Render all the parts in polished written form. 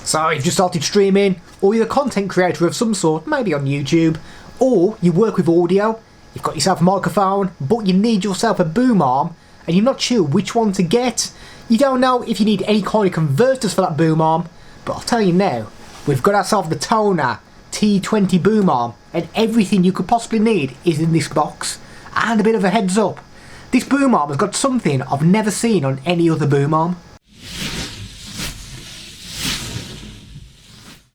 So you've just started streaming, or you're a content creator of some sort, maybe on YouTube, or you work with audio, you've got yourself a microphone, but you need yourself a boom arm, and you're not sure which one to get. You don't know if you need any kind of converters for that boom arm, but I'll tell you now, we've got ourselves the Tonor T20 boom arm, and everything you could possibly need is in this box. And a bit of a heads up, this boom arm has got something I've never seen on any other boom arm.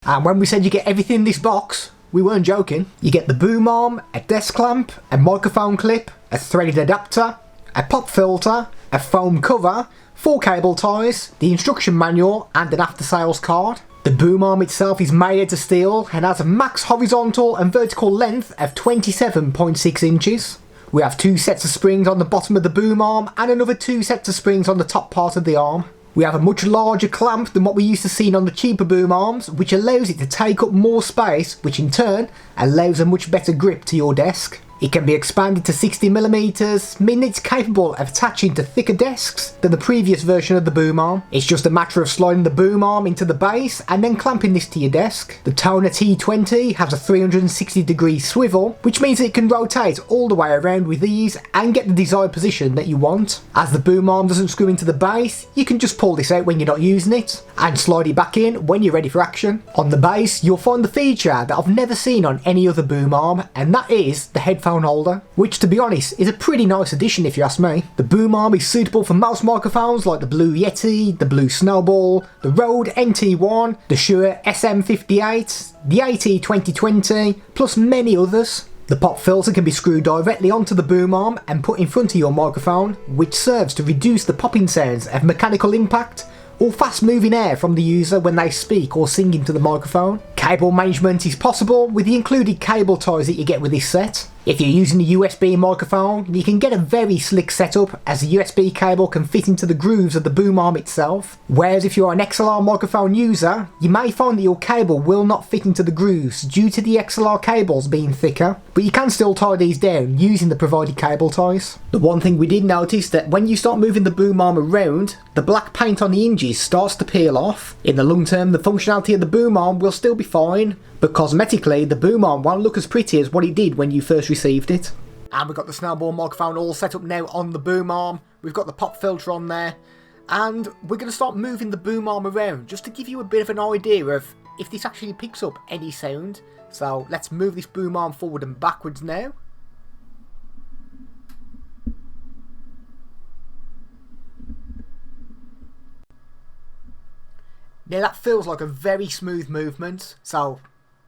And when we said you get everything in this box, we weren't joking. You get the boom arm, a desk clamp, a microphone clip, a threaded adapter, a pop filter, a foam cover, 4 cable ties, the instruction manual and an after sales card. The boom arm itself is made out of steel and has a max horizontal and vertical length of 27.6 inches. We have 2 sets of springs on the bottom of the boom arm and another 2 sets of springs on the top part of the arm. We have a much larger clamp than what we used to see on the cheaper boom arms, which allows it to take up more space, which in turn allows a much better grip to your desk. It can be expanded to 60mm, meaning it's capable of attaching to thicker desks than the previous version of the boom arm. It's just a matter of sliding the boom arm into the base and then clamping this to your desk. The Tonor T20 has a 360-degree swivel, which means it can rotate all the way around with ease and get the desired position that you want. As the boom arm doesn't screw into the base, you can just pull this out when you're not using it and slide it back in when you're ready for action. On the base, you'll find the feature that I've never seen on any other boom arm, and that is the headphone holder, which to be honest is a pretty nice addition if you ask me. The boom arm is suitable for most microphones like the Blue Yeti, the Blue Snowball, the Rode NT1, the Shure SM58, the AT2020, plus many others. The pop filter can be screwed directly onto the boom arm and put in front of your microphone, which serves to reduce the popping sounds of mechanical impact or fast moving air from the user when they speak or sing into the microphone. Cable management is possible with the included cable ties that you get with this set. If you're using a USB microphone, you can get a very slick setup as the USB cable can fit into the grooves of the boom arm itself. Whereas if you're an XLR microphone user, you may find that your cable will not fit into the grooves due to the XLR cables being thicker, but you can still tie these down using the provided cable ties. The one thing we did notice that when you start moving the boom arm around, the black paint on the hinges starts to peel off. In the long term, the functionality of the boom arm will still be fine, but cosmetically the boom arm won't look as pretty as what it did when you first received it. And we've got the Snowball microphone all set up now on the boom arm, we've got the pop filter on there, and we're going to start moving the boom arm around just to give you a bit of an idea of if this actually picks up any sound. So let's move this boom arm forward and backwards now. Now that feels like a very smooth movement, so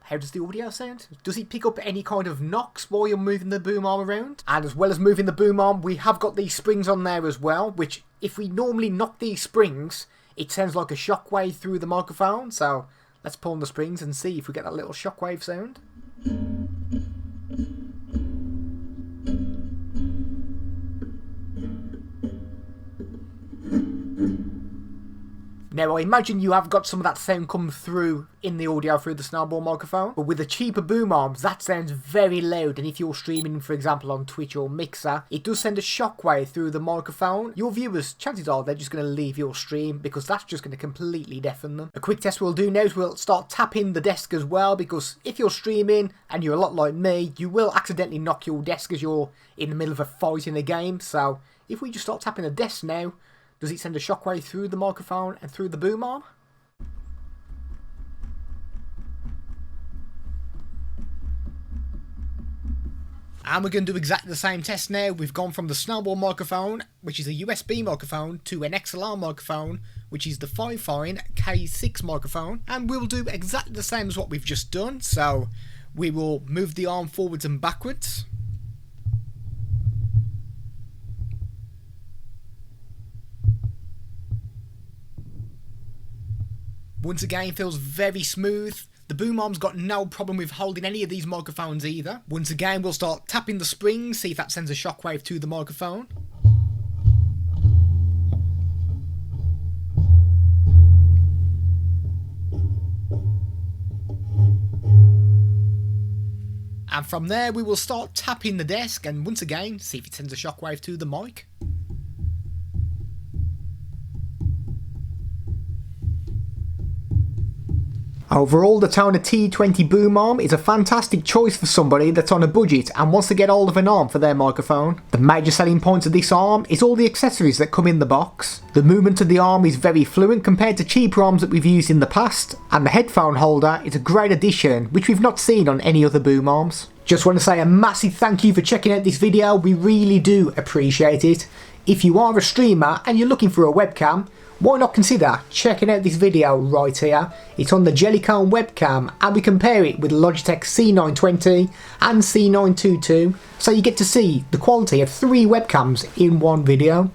how does the audio sound? Does it pick up any kind of knocks while you're moving the boom arm around? And as well as moving the boom arm, we have got these springs on there as well, which if we normally knock these springs, it sounds like a shockwave through the microphone. So let's pull on the springs and see if we get that little shockwave sound. Now I imagine you have got some of that sound come through in the audio through the Snowball microphone, but with the cheaper boom arms that sounds very loud, and if you're streaming for example on Twitch or Mixer, it does send a shockwave through the microphone. Your viewers, chances are they're just going to leave your stream because that's just going to completely deafen them. A quick test we'll do now is we'll start tapping the desk as well, because if you're streaming and you're a lot like me, you will accidentally knock your desk as you're in the middle of a fight in a game. So if we just start tapping the desk now, does it send a shockwave through the microphone and through the boom arm? And we're going to do exactly the same test now. We've gone from the Snowball microphone, which is a USB microphone, to an XLR microphone, which is the Fifine K6 microphone. And we'll do exactly the same as what we've just done. So we will move the arm forwards and backwards. Once again, feels very smooth. The boom arm's got no problem with holding any of these microphones either. Once again, we'll start tapping the springs, see if that sends a shockwave to the microphone. And from there, we will start tapping the desk and once again, see if it sends a shockwave to the mic. Overall, the Tonor T20 boom arm is a fantastic choice for somebody that's on a budget and wants to get hold of an arm for their microphone. The major selling point of this arm is all the accessories that come in the box. The movement of the arm is very fluent compared to cheaper arms that we've used in the past, and the headphone holder is a great addition which we've not seen on any other boom arms. Just want to say a massive thank you for checking out this video, we really do appreciate it. If you are a streamer and you're looking for a webcam, why not consider checking out this video right here. It's on the Jellycone webcam and we compare it with Logitech C920 and C922, so you get to see the quality of 3 webcams in one video.